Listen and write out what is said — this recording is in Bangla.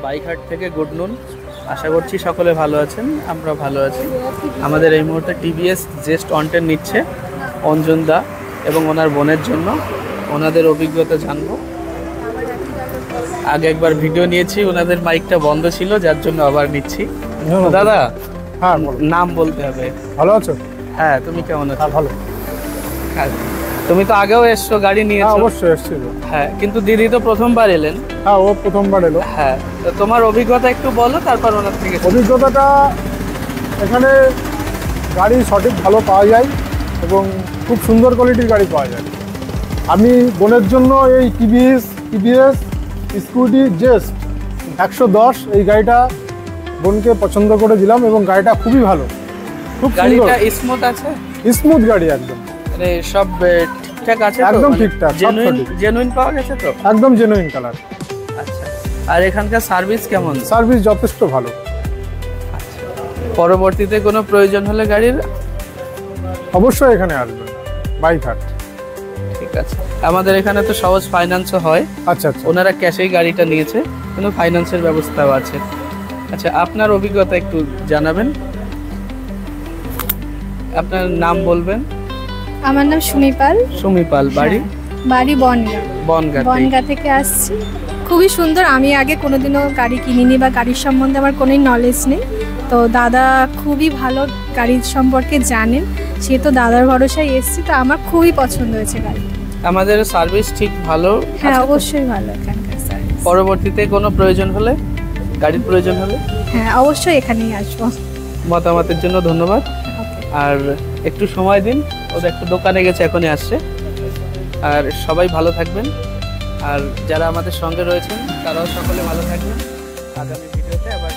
বাইকহাট থেকে গুড নুন। আশা করছি সকলে ভালো আছেন, আমরা ভালো আছি। আমাদের এই মুহূর্তে টিভিএস জেস্ট অনটেন নিচ্ছে অঞ্জন দা এবং ওনার বোনের জন্য। ওনাদের অভিজ্ঞতা জানবো। আগে একবার ভিডিও নিয়েছি, ওনাদের মাইকটা বন্ধ ছিল, যার জন্য আবার নিচ্ছি। দাদা, হ্যাঁ নাম বলতে হবে। ভালো আছো? হ্যাঁ, তুমি কেমন আছো? ভালো। হ্যাঁ, তুমি তো আগেও এসছো, গাড়ি নিয়েছো? অবশ্যই এসেছিল। হ্যাঁ, কিন্তু দিদি তো প্রথমবার এলেন। হ্যাঁ, ও প্রথমবার এলো। হ্যাঁ, তো তোমার অভিজ্ঞতা একটু বলো, তারপর ওনার থেকে। অভিজ্ঞতাটা এখানে গাড়ি সঠিক ভালো পাওয়া যায় এবং খুব সুন্দর কোয়ালিটির গাড়ি পাওয়া যায়। আমি বোনের জন্য এই টিভিএস স্কুটি জেস্ট 110 এই গাড়িটা বোনকে পছন্দ করে দিলাম এবং গাড়িটা খুবই ভালো, খুব সুন্দর। গাড়িটা স্মুথ আছে? স্মুথ গাড়ি একদম, মানে সব ঠিকঠাক আছে তো? একদম ঠিকঠাক, জেনুইন পাওয়া গেছে তো? একদম জেনুইন কালার। আচ্ছা, আর এখানকার সার্ভিস কেমন? সার্ভিস যথেষ্ট ভালো। আচ্ছা, পরবর্তীতে কোনো প্রয়োজন হলে গাড়ির অবশ্যই এখানে আসবেন, বাইকহাট। ঠিক আছে। আমাদের এখানে তো সহজ ফাইন্যান্সও হয়। আচ্ছা আচ্ছা, ওনারা ক্যাশেই গাড়িটা নিয়েছে, কিন্তু ফাইন্যান্সের ব্যবস্থাও আছে। আচ্ছা, আপনার অভিজ্ঞতা একটু জানাবেন। আপনার নাম বলবেন? আমার নাম সুমি পাল। সুমি পাল। বাড়ি? বাড়ি বনগা। বনগা থেকে আসছি। খুবই সুন্দর। আমি আগে কোনোদিনও গাড়ি কিনিনি বা গাড়ির সম্বন্ধে আমার কোনো নলেজ নেই। তো দাদা খুবই ভালো গাড়ির সম্পর্কে জানেন, সেহেতু দাদার ভরসায় এসেছি। তো আমার খুবই পছন্দ হয়েছে গাড়ি। আমাদের সার্ভিস ঠিক ভালো? হ্যাঁ, অবশ্যই ভালো এখানকার সার্ভিস। পরবর্তীতে কোনো প্রয়োজন হলে, গাড়ির প্রয়োজন হলে? হ্যাঁ, অবশ্যই এখানেই আসবো। মতামতের জন্য ধন্যবাদ। আর একটু সময় দিন, ওদের একটু দোকানে গেছে, এখনই আসছে। আর সবাই ভালো থাকবেন, আর যারা আমাদের সঙ্গে রয়েছেন তারাও সকলে ভালো থাকবেন। আগামী ভিডিওতে আবার